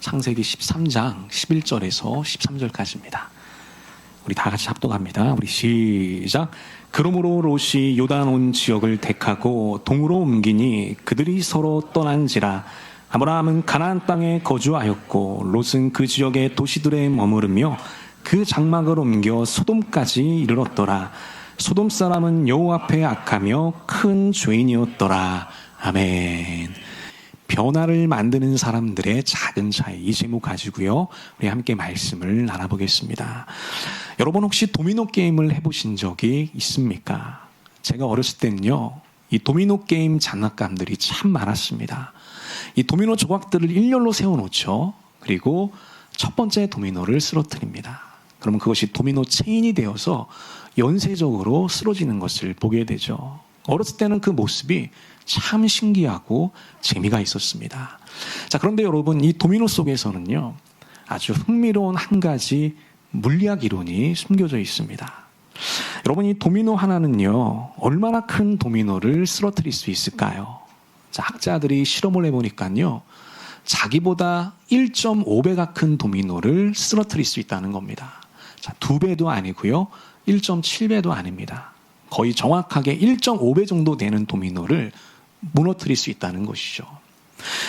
창세기 13장 11절에서 13절까지입니다. 우리 다 같이 합독합니다. 우리 시작. 그러므로 롯이 요단 온 지역을 택하고 동으로 옮기니 그들이 서로 떠난지라. 아브라함은 가나안 땅에 거주하였고 롯은 그 지역의 도시들에 머무르며 그 장막을 옮겨 소돔까지 이르렀더라. 소돔 사람은 여호와 앞에 악하며 큰 죄인이었더라. 아멘. 변화를 만드는 사람들의 작은 차이, 이 제목 가지고요 우리 함께 말씀을 나눠보겠습니다. 여러분 혹시 도미노 게임을 해보신 적이 있습니까? 제가 어렸을 때는요 이 도미노 게임 장난감들이 참 많았습니다. 이 도미노 조각들을 일렬로 세워놓죠. 그리고 첫 번째 도미노를 쓰러뜨립니다. 그러면 그것이 도미노 체인이 되어서 연쇄적으로 쓰러지는 것을 보게 되죠. 어렸을 때는 그 모습이 참 신기하고 재미가 있었습니다. 자, 그런데 여러분 이 도미노 속에서는요 아주 흥미로운 한 가지 물리학 이론이 숨겨져 있습니다. 여러분 이 도미노 하나는요 얼마나 큰 도미노를 쓰러뜨릴 수 있을까요? 자, 학자들이 실험을 해보니까요 자기보다 1.5배가 큰 도미노를 쓰러뜨릴 수 있다는 겁니다. 자, 2배도 아니고요 1.7배도 아닙니다. 거의 정확하게 1.5배 정도 되는 도미노를 무너뜨릴 수 있다는 것이죠.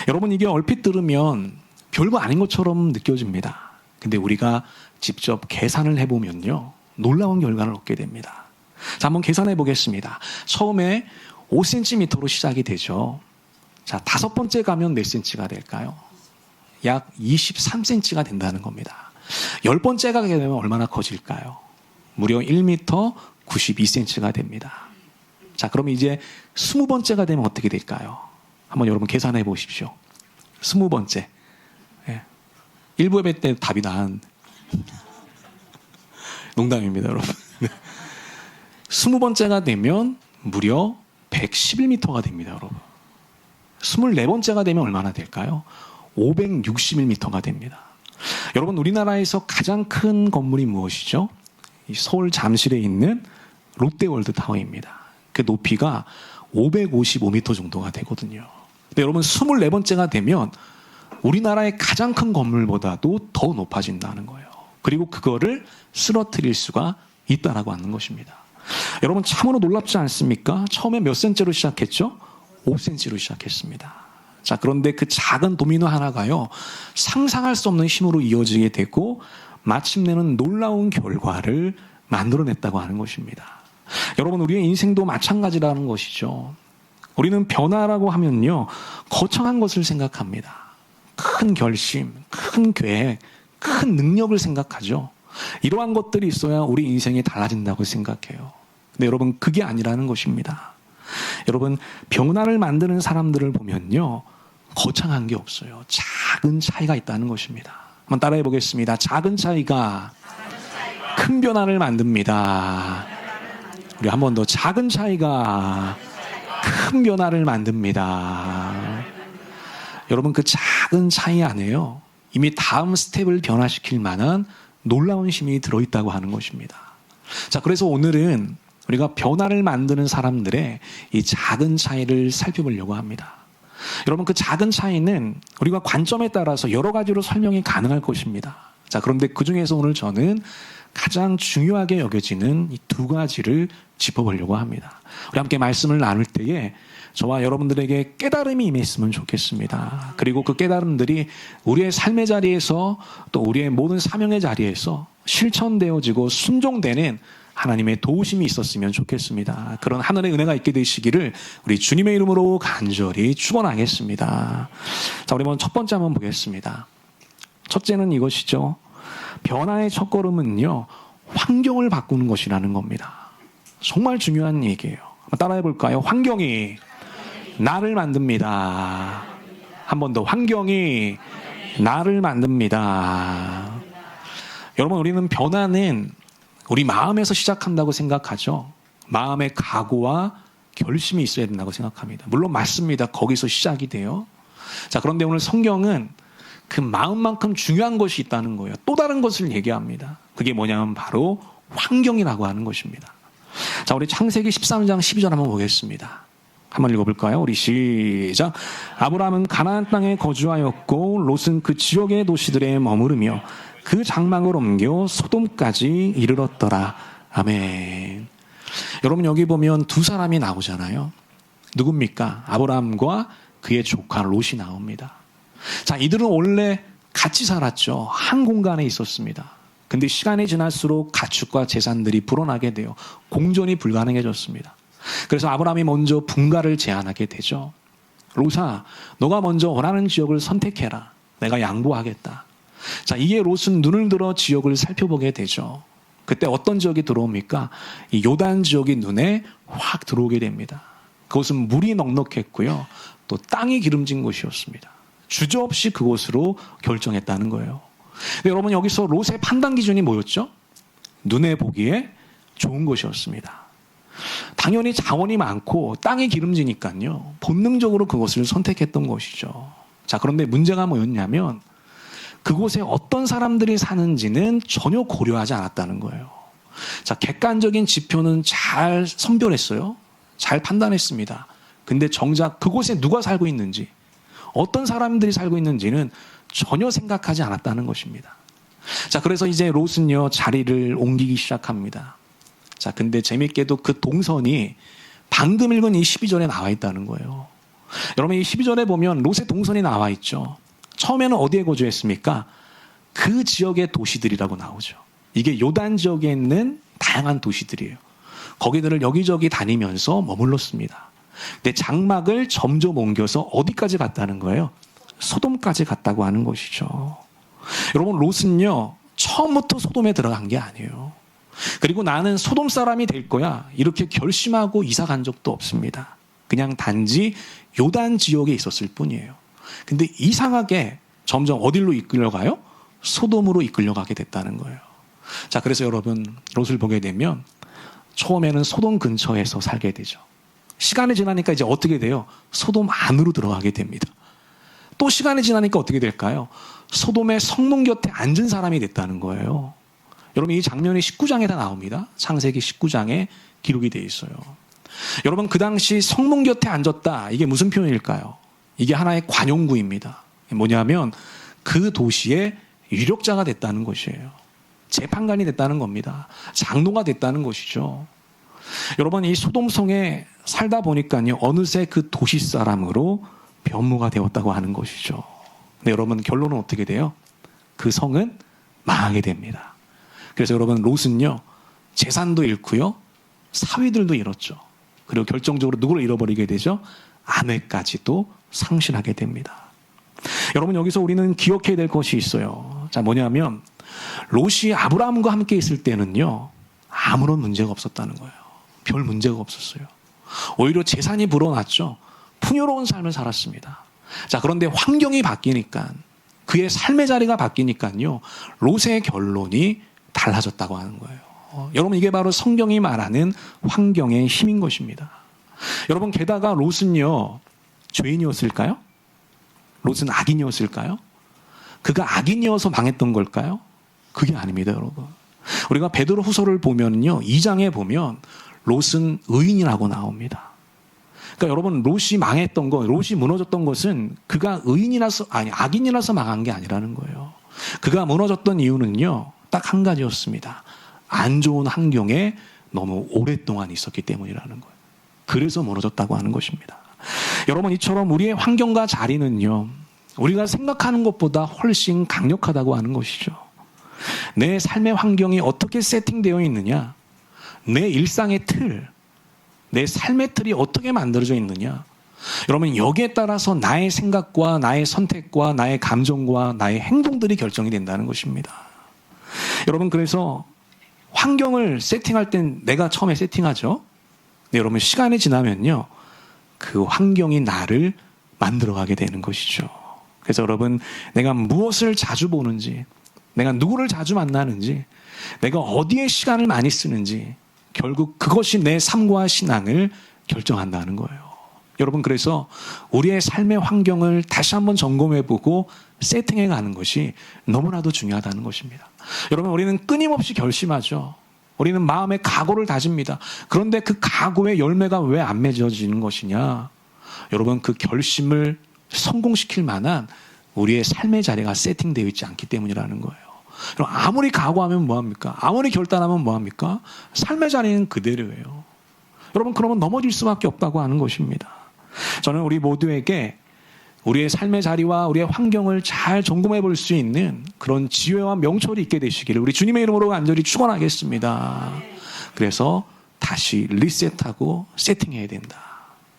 여러분 이게 얼핏 들으면 별거 아닌 것처럼 느껴집니다. 근데 우리가 직접 계산을 해보면요 놀라운 결과를 얻게 됩니다. 자, 한번 계산해 보겠습니다. 처음에 5cm로 시작이 되죠. 자, 5번째 가면 몇 cm가 될까요? 약 23cm가 된다는 겁니다. 10번째가 가게 되면 얼마나 커질까요? 무려 1m 92cm가 됩니다. 자, 그럼 이제 20번째가 되면 어떻게 될까요? 한번 여러분 계산해 보십시오. 20번째. 예. 1부회 때 답이 난 농담입니다, 여러분. 20번째가 되면 무려 111m가 됩니다, 여러분. 24번째가 되면 얼마나 될까요? 561m가 됩니다. 여러분, 우리나라에서 가장 큰 건물이 무엇이죠? 이 서울 잠실에 있는 롯데월드 타워입니다. 그 높이가 555m 정도가 되거든요. 근데 여러분 24번째가 되면 우리나라의 가장 큰 건물보다도 더 높아진다는 거예요. 그리고 그거를 쓰러뜨릴 수가 있다라고 하는 것입니다. 여러분 참으로 놀랍지 않습니까? 처음에 몇 센치로 시작했죠? 5cm로 시작했습니다. 자, 그런데 그 작은 도미노 하나가요 상상할 수 없는 힘으로 이어지게 되고 마침내는 놀라운 결과를 만들어냈다고 하는 것입니다. 여러분 우리의 인생도 마찬가지라는 것이죠. 우리는 변화라고 하면요 거창한 것을 생각합니다. 큰 결심, 큰 계획, 큰 능력을 생각하죠. 이러한 것들이 있어야 우리 인생이 달라진다고 생각해요. 근데 여러분 그게 아니라는 것입니다. 여러분 변화를 만드는 사람들을 보면요 거창한 게 없어요. 작은 차이가 있다는 것입니다. 한번 따라해 보겠습니다. 작은 차이가 큰 변화를 만듭니다. 우리 한 번 더. 작은 차이가 큰 변화를 만듭니다. 여러분 그 작은 차이 안에요 이미 다음 스텝을 변화시킬 만한 놀라운 힘이 들어있다고 하는 것입니다. 자, 그래서 오늘은 우리가 변화를 만드는 사람들의 이 작은 차이를 살펴보려고 합니다. 여러분 그 작은 차이는 우리가 관점에 따라서 여러 가지로 설명이 가능할 것입니다. 자, 그런데 그 중에서 오늘 저는 가장 중요하게 여겨지는 이 2가지를 짚어보려고 합니다. 우리 함께 말씀을 나눌 때에 저와 여러분들에게 깨달음이 임했으면 좋겠습니다. 그리고 그 깨달음들이 우리의 삶의 자리에서 또 우리의 모든 사명의 자리에서 실천되어지고 순종되는 하나님의 도우심이 있었으면 좋겠습니다. 그런 하늘의 은혜가 있게 되시기를 우리 주님의 이름으로 간절히 축원하겠습니다. 자, 우리 먼저 첫 번째 한번 보겠습니다. 첫째는 이것이죠. 변화의 첫걸음은요 환경을 바꾸는 것이라는 겁니다. 정말 중요한 얘기예요. 따라해 볼까요? 환경이 나를 만듭니다. 한 번 더. 환경이 나를 만듭니다. 여러분 우리는 변화는 우리 마음에서 시작한다고 생각하죠. 마음의 각오와 결심이 있어야 된다고 생각합니다. 물론 맞습니다. 거기서 시작이 돼요. 자, 그런데 오늘 성경은 그 마음만큼 중요한 것이 있다는 거예요. 또 다른 것을 얘기합니다. 그게 뭐냐면 바로 환경이라고 하는 것입니다. 자, 우리 창세기 13장 12절 한번 보겠습니다. 한번 읽어볼까요? 우리 시작. 아브라함은 가나안 땅에 거주하였고 롯은 그 지역의 도시들에 머무르며 그 장막을 옮겨 소돔까지 이르렀더라. 아멘. 여러분 여기 보면 두 사람이 나오잖아요. 누굽니까? 아브라함과 그의 조카 롯이 나옵니다. 자, 이들은 원래 같이 살았죠. 한 공간에 있었습니다. 근데 시간이 지날수록 가축과 재산들이 불어나게 되어 공존이 불가능해졌습니다. 그래서 아브라함이 먼저 분가를 제안하게 되죠. 롯아, 너가 먼저 원하는 지역을 선택해라. 내가 양보하겠다. 자, 이에 롯은 눈을 들어 지역을 살펴보게 되죠. 그때 어떤 지역이 들어옵니까? 이 요단 지역이 눈에 확 들어오게 됩니다. 그것은 물이 넉넉했고요. 또 땅이 기름진 곳이었습니다. 주저없이 그곳으로 결정했다는 거예요. 근데 여러분 여기서 롯의 판단 기준이 뭐였죠? 눈에 보기에 좋은 곳이었습니다. 당연히 자원이 많고 땅이 기름지니까요. 본능적으로 그것을 선택했던 것이죠. 자, 그런데 문제가 뭐였냐면 그곳에 어떤 사람들이 사는지는 전혀 고려하지 않았다는 거예요. 자, 객관적인 지표는 잘 선별했어요. 잘 판단했습니다. 근데 정작 그곳에 누가 살고 있는지, 어떤 사람들이 살고 있는지는 전혀 생각하지 않았다는 것입니다. 자, 그래서 이제 롯은요, 자리를 옮기기 시작합니다. 자, 근데 재밌게도 그 동선이 방금 읽은 이 12절에 나와 있다는 거예요. 여러분 이 12절에 보면 롯의 동선이 나와 있죠. 처음에는 어디에 거주했습니까? 그 지역의 도시들이라고 나오죠. 이게 요단 지역에 있는 다양한 도시들이에요. 거기들을 여기저기 다니면서 머물렀습니다. 근데 장막을 점점 옮겨서 어디까지 갔다는 거예요? 소돔까지 갔다고 하는 것이죠. 여러분 롯은요, 처음부터 소돔에 들어간 게 아니에요. 그리고 나는 소돔 사람이 될 거야 이렇게 결심하고 이사 간 적도 없습니다. 그냥 단지 요단 지역에 있었을 뿐이에요. 근데 이상하게 점점 어디로 이끌려가요? 소돔으로 이끌려가게 됐다는 거예요. 자, 그래서 여러분 롯을 보게 되면 처음에는 소돔 근처에서 살게 되죠. 시간이 지나니까 이제 어떻게 돼요? 소돔 안으로 들어가게 됩니다. 또 시간이 지나니까 어떻게 될까요? 소돔의 성문 곁에 앉은 사람이 됐다는 거예요. 여러분 이 장면이 19장에 다 나옵니다. 창세기 19장에 기록이 되어 있어요. 여러분 그 당시 성문 곁에 앉았다. 이게 무슨 표현일까요? 이게 하나의 관용구입니다. 뭐냐면 그 도시의 유력자가 됐다는 것이에요. 재판관이 됐다는 겁니다. 장로가 됐다는 것이죠. 여러분 이 소돔성에 살다 보니까요, 어느새 그 도시 사람으로 변모가 되었다고 하는 것이죠. 근데 여러분 결론은 어떻게 돼요? 그 성은 망하게 됩니다. 그래서 여러분 롯은요, 재산도 잃고요, 사위들도 잃었죠. 그리고 결정적으로 누구를 잃어버리게 되죠? 아내까지도 상실하게 됩니다. 여러분 여기서 우리는 기억해야 될 것이 있어요. 자, 뭐냐면 롯이 아브라함과 함께 있을 때는요, 아무런 문제가 없었다는 거예요. 별 문제가 없었어요. 오히려 재산이 불어났죠. 풍요로운 삶을 살았습니다. 자, 그런데 환경이 바뀌니까, 그의 삶의 자리가 바뀌니까요, 롯의 결론이 달라졌다고 하는 거예요. 여러분 이게 바로 성경이 말하는 환경의 힘인 것입니다. 여러분 게다가 롯은요, 죄인이었을까요? 롯은 악인이었을까요? 그가 악인이어서 망했던 걸까요? 그게 아닙니다, 여러분. 우리가 베드로 후서를 보면요, 2장에 보면 롯은 의인이라고 나옵니다. 그러니까 여러분 롯이 망했던 것, 롯이 무너졌던 것은 그가 악인이라서 망한 게 아니라는 거예요. 그가 무너졌던 이유는요, 딱 한 가지였습니다. 안 좋은 환경에 너무 오랫동안 있었기 때문이라는 거예요. 그래서 무너졌다고 하는 것입니다. 여러분 이처럼 우리의 환경과 자리는요, 우리가 생각하는 것보다 훨씬 강력하다고 하는 것이죠. 내 삶의 환경이 어떻게 세팅되어 있느냐, 내 일상의 틀, 내 삶의 틀이 어떻게 만들어져 있느냐, 여러분 여기에 따라서 나의 생각과 나의 선택과 나의 감정과 나의 행동들이 결정이 된다는 것입니다. 여러분 그래서 환경을 세팅할 땐 내가 처음에 세팅하죠. 근데 여러분 시간이 지나면요, 그 환경이 나를 만들어가게 되는 것이죠. 그래서 여러분 내가 무엇을 자주 보는지, 내가 누구를 자주 만나는지, 내가 어디에 시간을 많이 쓰는지, 결국 그것이 내 삶과 신앙을 결정한다는 거예요. 여러분 그래서 우리의 삶의 환경을 다시 한번 점검해보고 세팅해 가는 것이 너무나도 중요하다는 것입니다. 여러분 우리는 끊임없이 결심하죠. 우리는 마음의 각오를 다집니다. 그런데 그 각오의 열매가 왜 안 맺어지는 것이냐? 여러분 그 결심을 성공시킬 만한 우리의 삶의 자리가 세팅되어 있지 않기 때문이라는 거예요. 그럼 아무리 각오하면 뭐합니까? 아무리 결단하면 뭐합니까? 삶의 자리는 그대로예요. 여러분 그러면 넘어질 수밖에 없다고 하는 것입니다. 저는 우리 모두에게 우리의 삶의 자리와 우리의 환경을 잘 점검해 볼 수 있는 그런 지혜와 명철이 있게 되시기를 우리 주님의 이름으로 간절히 축원하겠습니다. 그래서 다시 리셋하고 세팅해야 된다.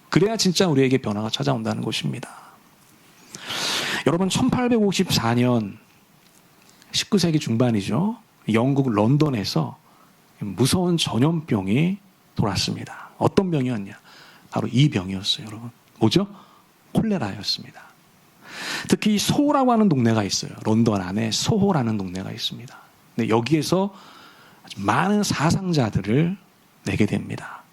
그래야 진짜 우리에게 변화가 찾아온다는 것입니다. 여러분 1854년 19세기 중반이죠. 영국 런던에서 무서운 전염병이 돌았습니다. 어떤 병이었냐? 바로 이 병이었어요, 여러분. 뭐죠? 콜레라였습니다. 특히 소호라고 하는 동네가 있어요. 런던 안에 소호라는 동네가 있습니다. 근데 여기에서 아주 많은 사상자들을 내게 됩니다.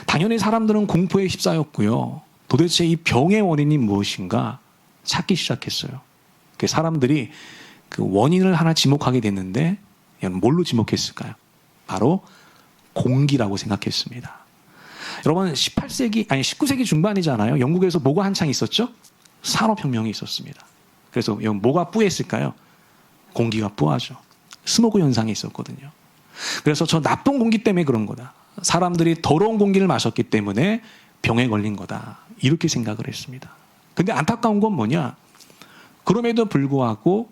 당연히 사람들은 공포에 휩싸였고요. 도대체 이 병의 원인이 무엇인가 찾기 시작했어요. 사람들이 그 원인을 하나 지목하게 됐는데 뭘로 지목했을까요? 바로 공기라고 생각했습니다. 여러분 19세기 중반이잖아요. 영국에서 뭐가 한창 있었죠? 산업혁명이 있었습니다. 그래서 뭐가 뿌했을까요? 공기가 뿌하죠. 스모그 현상이 있었거든요. 그래서 저 나쁜 공기 때문에 그런 거다. 사람들이 더러운 공기를 마셨기 때문에 병에 걸린 거다. 이렇게 생각을 했습니다. 근데 안타까운 건 뭐냐? 그럼에도 불구하고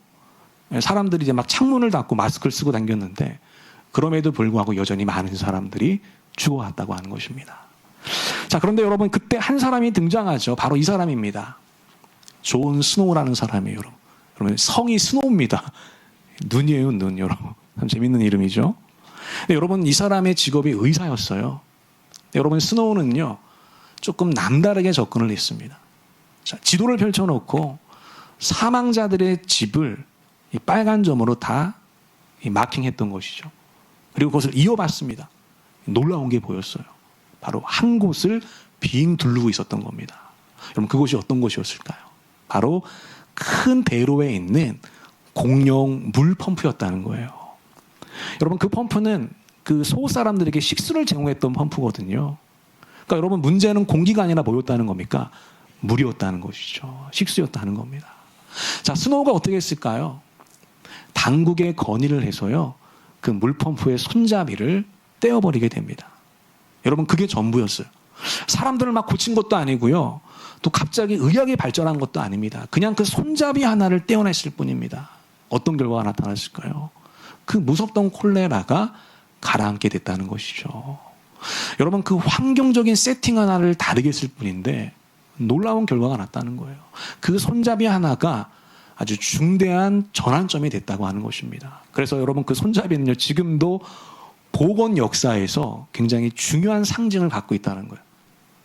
사람들이 이제 막 창문을 닫고 마스크를 쓰고 다녔는데 그럼에도 불구하고 여전히 많은 사람들이 죽어왔다고 하는 것입니다. 자, 그런데 여러분 그때 한 사람이 등장하죠. 바로 이 사람입니다. 존 스노우라는 사람이에요. 여러분 성이 스노우입니다. 눈이에요, 눈. 여러분 참 재밌는 이름이죠. 근데 여러분 이 사람의 직업이 의사였어요. 여러분 스노우는요 조금 남다르게 접근을 했습니다. 자, 지도를 펼쳐놓고 사망자들의 집을 이 빨간 점으로 다 마킹했던 것이죠. 그리고 그것을 이어봤습니다. 놀라운 게 보였어요. 바로 한 곳을 빙 둘르고 있었던 겁니다. 여러분 그곳이 어떤 곳이었을까요? 바로 큰 대로에 있는 공용 물 펌프였다는 거예요. 여러분 그 펌프는 그 소호 사람들에게 식수를 제공했던 펌프거든요. 그러니까 여러분 문제는 공기가 아니라 뭐였다는 겁니까? 물이었다는 것이죠. 식수였다는 겁니다. 자, 스노우가 어떻게 했을까요? 당국에 건의를 해서요. 그 물펌프의 손잡이를 떼어버리게 됩니다. 여러분 그게 전부였어요. 사람들을 막 고친 것도 아니고요. 또 갑자기 의학이 발전한 것도 아닙니다. 그냥 그 손잡이 하나를 떼어냈을 뿐입니다. 어떤 결과가 나타났을까요? 그 무섭던 콜레라가 가라앉게 됐다는 것이죠. 여러분 그 환경적인 세팅 하나를 다르게 했을 뿐인데 놀라운 결과가 났다는 거예요. 그 손잡이 하나가 아주 중대한 전환점이 됐다고 하는 것입니다. 그래서 여러분 그 손잡이는요 지금도 보건 역사에서 굉장히 중요한 상징을 갖고 있다는 거예요.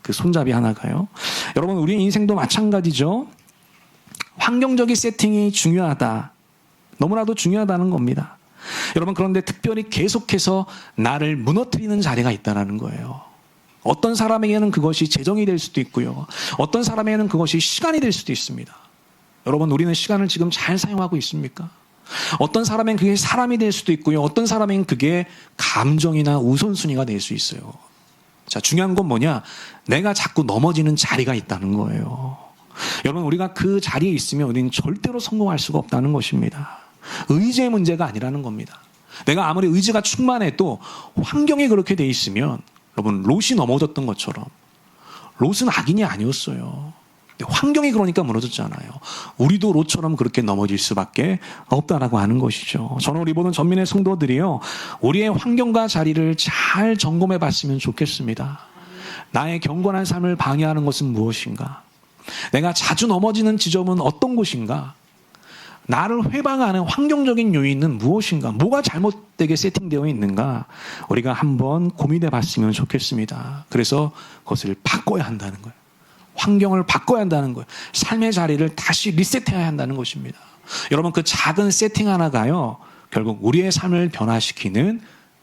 그 손잡이 하나가요. 여러분 우리 인생도 마찬가지죠. 환경적인 세팅이 중요하다. 너무나도 중요하다는 겁니다. 여러분 그런데 특별히 계속해서 나를 무너뜨리는 자리가 있다는 거예요. 어떤 사람에게는 그것이 재정이 될 수도 있고요. 어떤 사람에게는 그것이 시간이 될 수도 있습니다. 여러분 우리는 시간을 지금 잘 사용하고 있습니까? 어떤 사람엔 그게 사람이 될 수도 있고요. 어떤 사람엔 그게 감정이나 우선순위가 될 수 있어요. 자, 중요한 건 뭐냐? 내가 자꾸 넘어지는 자리가 있다는 거예요. 여러분 우리가 그 자리에 있으면 우리는 절대로 성공할 수가 없다는 것입니다. 의지의 문제가 아니라는 겁니다. 내가 아무리 의지가 충만해도 환경이 그렇게 돼 있으면 여러분 롯이 넘어졌던 것처럼 롯은 악인이 아니었어요. 환경이 그러니까 무너졌잖아요. 우리도 롯처럼 그렇게 넘어질 수밖에 없다라고 하는 것이죠. 저는 우리 모든 전민의 성도들이요, 우리의 환경과 자리를 잘 점검해 봤으면 좋겠습니다. 나의 경건한 삶을 방해하는 것은 무엇인가? 내가 자주 넘어지는 지점은 어떤 곳인가? 나를 회방하는 환경적인 요인은 무엇인가? 뭐가 잘못되게 세팅되어 있는가? 우리가 한번 고민해 봤으면 좋겠습니다. 그래서 그것을 바꿔야 한다는 거예요. 환경을 바꿔야 한다는 거예요. 삶의 자리를 다시 리셋해야 한다는 것입니다. 여러분 그 작은 세팅 하나가요, 결국 우리의 삶을 변화시키는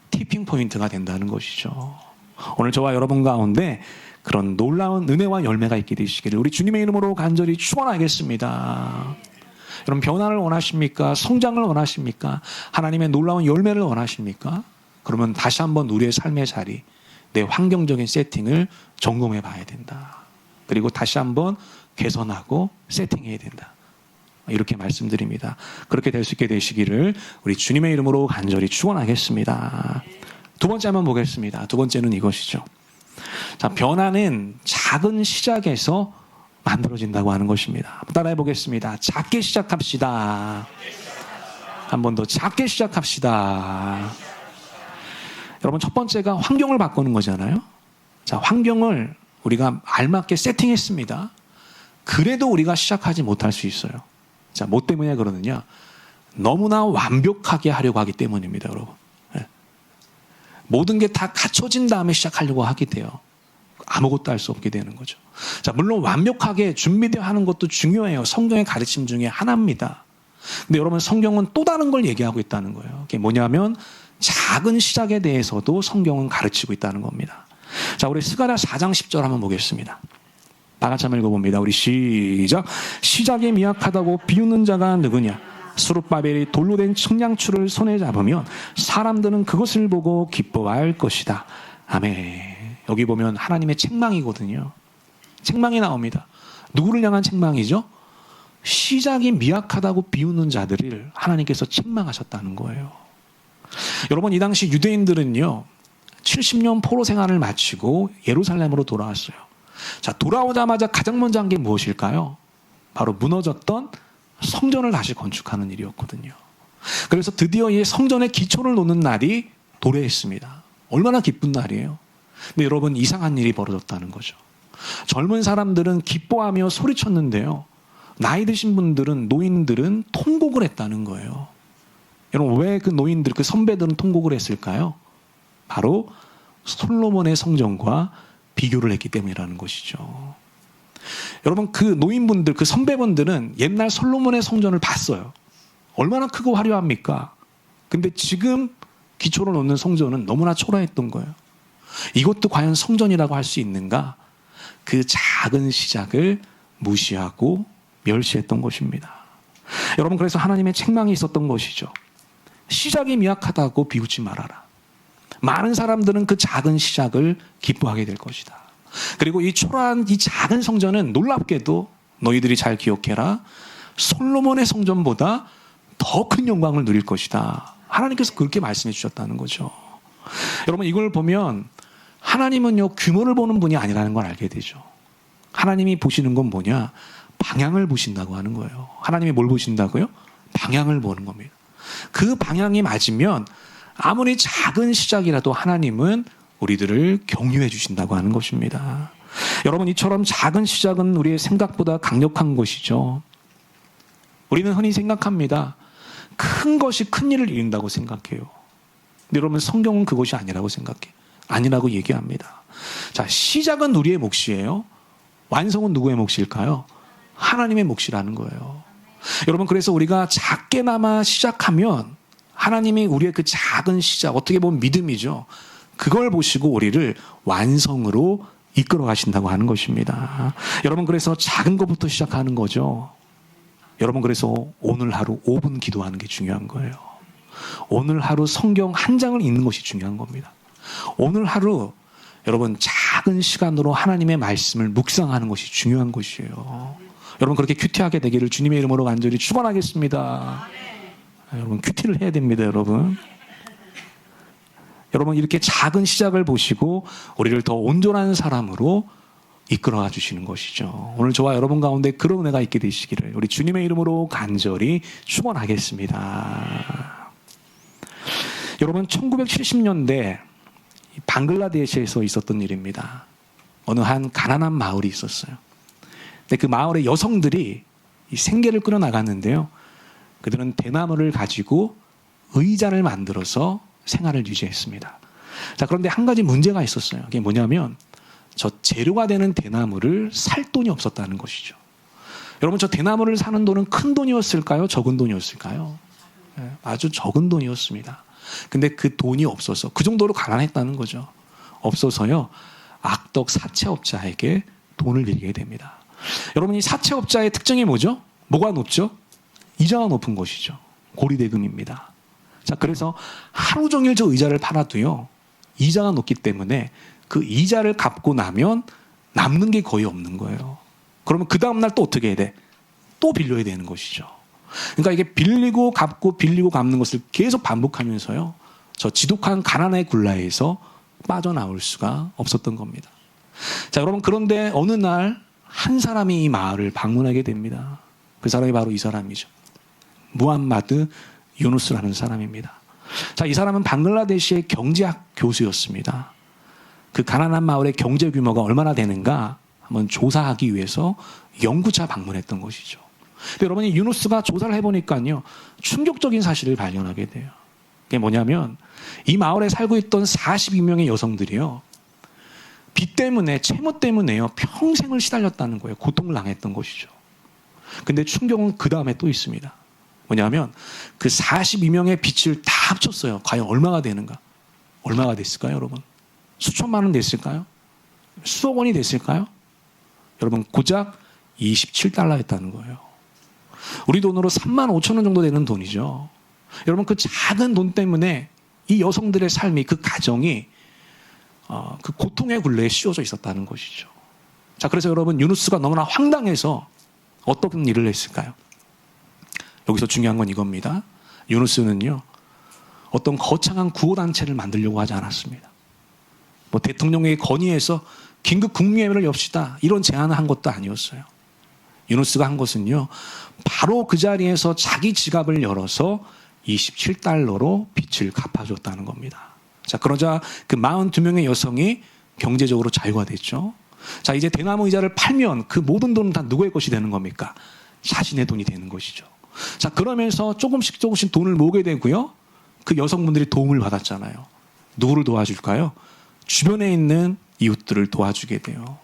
티핑 포인트가 된다는 것이죠. 오늘 저와 여러분 가운데 그런 놀라운 은혜와 열매가 있게 되시기를 우리 주님의 이름으로 간절히 축원하겠습니다. 여러분 변화를 원하십니까? 성장을 원하십니까? 하나님의 놀라운 열매를 원하십니까? 그러면 다시 한번 우리의 삶의 자리, 내 환경적인 세팅을 점검해 봐야 된다. 그리고 다시 한번 개선하고 세팅해야 된다. 이렇게 말씀드립니다. 그렇게 될 수 있게 되시기를 우리 주님의 이름으로 간절히 축원하겠습니다. 두 번째 한번 보겠습니다. 두 번째는 이것이죠. 자, 변화는 작은 시작에서 만들어진다고 하는 것입니다. 따라해 보겠습니다. 작게 시작합시다. 한 번 더 작게 시작합시다. 여러분, 첫 번째가 환경을 바꾸는 거잖아요. 자, 환경을 우리가 알맞게 세팅했습니다. 그래도 우리가 시작하지 못할 수 있어요. 자, 뭐 때문에 그러느냐? 너무나 완벽하게 하려고 하기 때문입니다, 여러분. 네. 모든 게 다 갖춰진 다음에 시작하려고 하게 돼요. 아무것도 할 수 없게 되는 거죠. 자, 물론 완벽하게 준비되어 하는 것도 중요해요. 성경의 가르침 중에 하나입니다. 근데 여러분, 성경은 또 다른 걸 얘기하고 있다는 거예요. 그게 뭐냐면 작은 시작에 대해서도 성경은 가르치고 있다는 겁니다. 자, 우리 스가랴 4장 10절 한번 보겠습니다. 다 같이 한번 읽어봅니다. 우리 시작. 시작이 미약하다고 비웃는 자가 누구냐? 스룹바벨이 돌로 된 측량추를 손에 잡으면 사람들은 그것을 보고 기뻐할 것이다. 아멘. 여기 보면 하나님의 책망이거든요. 책망이 나옵니다. 누구를 향한 책망이죠? 시작이 미약하다고 비웃는 자들을 하나님께서 책망하셨다는 거예요. 여러분, 이 당시 유대인들은요, 70년 포로 생활을 마치고 예루살렘으로 돌아왔어요. 자, 돌아오자마자 가장 먼저 한 게 무엇일까요? 바로 무너졌던 성전을 다시 건축하는 일이었거든요. 그래서 드디어 이 성전의 기초를 놓는 날이 도래했습니다. 얼마나 기쁜 날이에요. 근데 여러분, 이상한 일이 벌어졌다는 거죠. 젊은 사람들은 기뻐하며 소리쳤는데요, 나이 드신 분들은, 노인들은 통곡을 했다는 거예요. 여러분, 왜 그 노인들, 그 선배들은 통곡을 했을까요? 바로 솔로몬의 성전과 비교를 했기 때문이라는 것이죠. 여러분, 그 노인분들, 그 선배분들은 옛날 솔로몬의 성전을 봤어요. 얼마나 크고 화려합니까? 근데 지금 기초를 놓는 성전은 너무나 초라했던 거예요. 이것도 과연 성전이라고 할 수 있는가? 그 작은 시작을 무시하고 멸시했던 것입니다. 여러분, 그래서 하나님의 책망이 있었던 것이죠. 시작이 미약하다고 비웃지 말아라. 많은 사람들은 그 작은 시작을 기뻐하게 될 것이다. 그리고 이 초라한 이 작은 성전은 놀랍게도 너희들이 잘 기억해라. 솔로몬의 성전보다 더 큰 영광을 누릴 것이다. 하나님께서 그렇게 말씀해 주셨다는 거죠. 여러분, 이걸 보면 하나님은요, 규모를 보는 분이 아니라는 걸 알게 되죠. 하나님이 보시는 건 뭐냐? 방향을 보신다고 하는 거예요. 하나님이 뭘 보신다고요? 방향을 보는 겁니다. 그 방향이 맞으면 아무리 작은 시작이라도 하나님은 우리들을 격려해 주신다고 하는 것입니다. 여러분, 이처럼 작은 시작은 우리의 생각보다 강력한 것이죠. 우리는 흔히 생각합니다. 큰 것이 큰 일을 이룬다고 생각해요. 근데 여러분, 성경은 그것이 아니라고 생각해요. 아니라고 얘기합니다. 자, 시작은 우리의 몫이에요. 완성은 누구의 몫일까요? 하나님의 몫이라는 거예요. 여러분, 그래서 우리가 작게나마 시작하면 하나님이 우리의 그 작은 시작, 어떻게 보면 믿음이죠. 그걸 보시고 우리를 완성으로 이끌어 가신다고 하는 것입니다. 여러분, 그래서 작은 것부터 시작하는 거죠. 여러분, 그래서 오늘 하루 5분 기도하는 게 중요한 거예요. 오늘 하루 성경 한 장을 읽는 것이 중요한 겁니다. 오늘 하루 여러분, 작은 시간으로 하나님의 말씀을 묵상하는 것이 중요한 것이에요. 여러분, 그렇게 큐티하게 되기를 주님의 이름으로 간절히 축원하겠습니다. 여러분, 큐티를 해야 됩니다, 여러분. 여러분, 이렇게 작은 시작을 보시고 우리를 더 온전한 사람으로 이끌어가 주시는 것이죠. 오늘 저와 여러분 가운데 그런 은혜가 있게 되시기를 우리 주님의 이름으로 간절히 축원하겠습니다. 여러분, 1970년대 방글라데시에서 있었던 일입니다. 어느 한 가난한 마을이 있었어요. 근데 그 마을의 여성들이 이 생계를 끌어 나갔는데요. 그들은 대나무를 가지고 의자를 만들어서 생활을 유지했습니다. 자, 그런데 한 가지 문제가 있었어요. 그게 뭐냐면 저 재료가 되는 대나무를 살 돈이 없었다는 것이죠. 여러분, 저 대나무를 사는 돈은 큰 돈이었을까요? 적은 돈이었을까요? 네, 아주 적은 돈이었습니다. 근데 그 돈이 없어서, 그 정도로 가난했다는 거죠. 없어서요, 악덕 사채업자에게 돈을 빌리게 됩니다. 여러분, 이 사채업자의 특징이 뭐죠? 뭐가 높죠? 이자가 높은 것이죠. 고리대금입니다. 자, 그래서 하루 종일 저 의자를 팔아도요, 이자가 높기 때문에 그 이자를 갚고 나면 남는 게 거의 없는 거예요. 그러면 그 다음날 또 어떻게 해야 돼? 또 빌려야 되는 것이죠. 그러니까 이게 빌리고 갚는 것을 계속 반복하면서요, 저 지독한 가난의 굴라에서 빠져나올 수가 없었던 겁니다. 자, 여러분, 그런데 어느 날 한 사람이 이 마을을 방문하게 됩니다. 그 사람이 바로 이 사람이죠. 무함마드 유누스라는 사람입니다. 자, 이 사람은 방글라데시의 경제학 교수였습니다. 그 가난한 마을의 경제 규모가 얼마나 되는가 한번 조사하기 위해서 연구차 방문했던 것이죠. 근데 여러분, 이 유누스가 조사를 해보니까요, 충격적인 사실을 발견하게 돼요. 그게 뭐냐면, 이 마을에 살고 있던 42명의 여성들이요, 빚 때문에, 채무 때문에요, 평생을 시달렸다는 거예요. 고통을 당했던 것이죠. 근데 충격은 그 다음에 또 있습니다. 뭐냐면, 그 42명의 빚을 다 합쳤어요. 과연 얼마가 되는가? 얼마가 됐을까요, 여러분? 수천만 원 됐을까요? 수억 원이 됐을까요? 여러분, 고작 27달러였다는 거예요. 우리 돈으로 3만 5천 원 정도 되는 돈이죠. 여러분, 그 작은 돈 때문에 이 여성들의 삶이, 그 가정이 그 고통의 굴레에 씌워져 있었다는 것이죠. 자, 그래서 여러분, 유누스가 너무나 황당해서 어떤 일을 했을까요? 여기서 중요한 건 이겁니다. 유누스는요, 어떤 거창한 구호단체를 만들려고 하지 않았습니다. 뭐 대통령에게 건의해서 긴급 국민회의를 엽시다, 이런 제안을 한 것도 아니었어요. 유누스가 한 것은요, 바로 그 자리에서 자기 지갑을 열어서 27달러로 빚을 갚아줬다는 겁니다. 자, 그러자 그 42명의 여성이 경제적으로 자유가 됐죠. 자, 이제 대나무 의자를 팔면 그 모든 돈은 다 누구의 것이 되는 겁니까? 자신의 돈이 되는 것이죠. 자, 그러면서 조금씩 돈을 모으게 되고요, 그 여성분들이 도움을 받았잖아요. 누구를 도와줄까요? 주변에 있는 이웃들을 도와주게 돼요.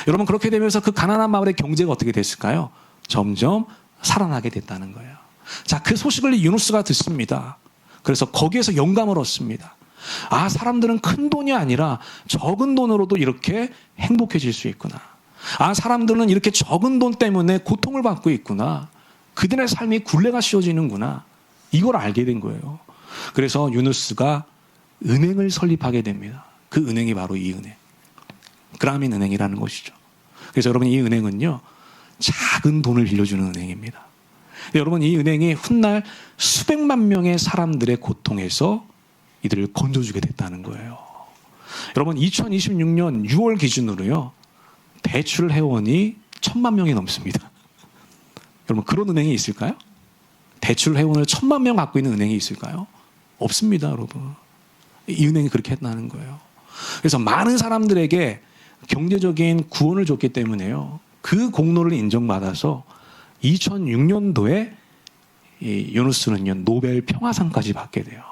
여러분, 그렇게 되면서 그 가난한 마을의 경제가 어떻게 됐을까요? 점점 살아나게 됐다는 거예요. 자, 그 소식을 유누스가 듣습니다. 그래서 거기에서 영감을 얻습니다. 아, 사람들은 큰 돈이 아니라 적은 돈으로도 이렇게 행복해질 수 있구나. 아, 사람들은 이렇게 적은 돈 때문에 고통을 받고 있구나. 그들의 삶이 굴레가 씌워지는구나. 이걸 알게 된 거예요. 그래서 유누스가 은행을 설립하게 됩니다. 그 은행이 바로 이 은행, 그라민 은행이라는 것이죠. 그래서 여러분, 이 은행은요, 작은 돈을 빌려주는 은행입니다. 여러분, 이 은행이 훗날 수백만 명의 사람들의 고통에서 이들을 건져주게 됐다는 거예요. 여러분, 2026년 6월 기준으로요, 대출 회원이 1,000만 명이 넘습니다. 여러분, 그런 은행이 있을까요? 대출 회원을 1,000만 명 갖고 있는 은행이 있을까요? 없습니다, 여러분. 이 은행이 그렇게 했다는 거예요. 그래서 많은 사람들에게 경제적인 구원을 줬기 때문에요, 그 공로를 인정받아서 2006년도에 이 유누스는요, 노벨 평화상까지 받게 돼요.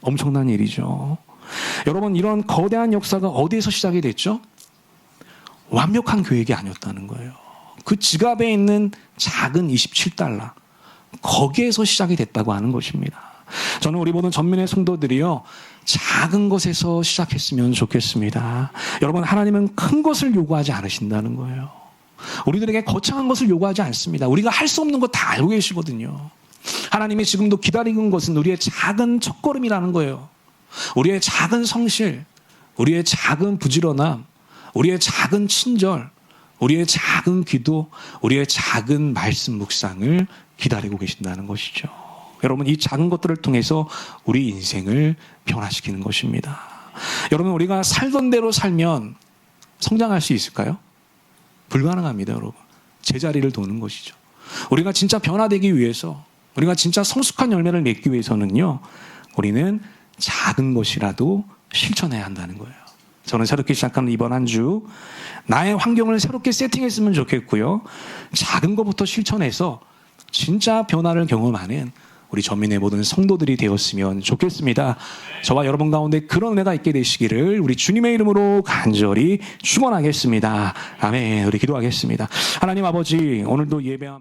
엄청난 일이죠. 여러분, 이런 거대한 역사가 어디에서 시작이 됐죠? 완벽한 계획이 아니었다는 거예요. 그 지갑에 있는 작은 27달러, 거기에서 시작이 됐다고 하는 것입니다. 저는 우리 모든 전민의 성도들이요, 작은 것에서 시작했으면 좋겠습니다. 여러분, 하나님은 큰 것을 요구하지 않으신다는 거예요. 우리들에게 거창한 것을 요구하지 않습니다. 우리가 할 수 없는 거 다 알고 계시거든요. 하나님이 지금도 기다리는 것은 우리의 작은 첫걸음이라는 거예요. 우리의 작은 성실, 우리의 작은 부지런함, 우리의 작은 친절, 우리의 작은 기도, 우리의 작은 말씀 묵상을 기다리고 계신다는 것이죠. 여러분, 이 작은 것들을 통해서 우리 인생을 변화시키는 것입니다. 여러분, 우리가 살던 대로 살면 성장할 수 있을까요? 불가능합니다, 여러분. 제자리를 도는 것이죠. 우리가 진짜 변화되기 위해서, 우리가 진짜 성숙한 열매를 맺기 위해서는요, 우리는 작은 것이라도 실천해야 한다는 거예요. 저는 새롭게 시작하는 이번 한 주, 나의 환경을 새롭게 세팅했으면 좋겠고요, 작은 것부터 실천해서 진짜 변화를 경험하는 우리 전민의 모든 성도들이 되었으면 좋겠습니다. 저와 여러분 가운데 그런 은혜가 있게 되시기를 우리 주님의 이름으로 간절히 축원하겠습니다. 아멘. 우리 기도하겠습니다. 하나님 아버지, 오늘도 예배와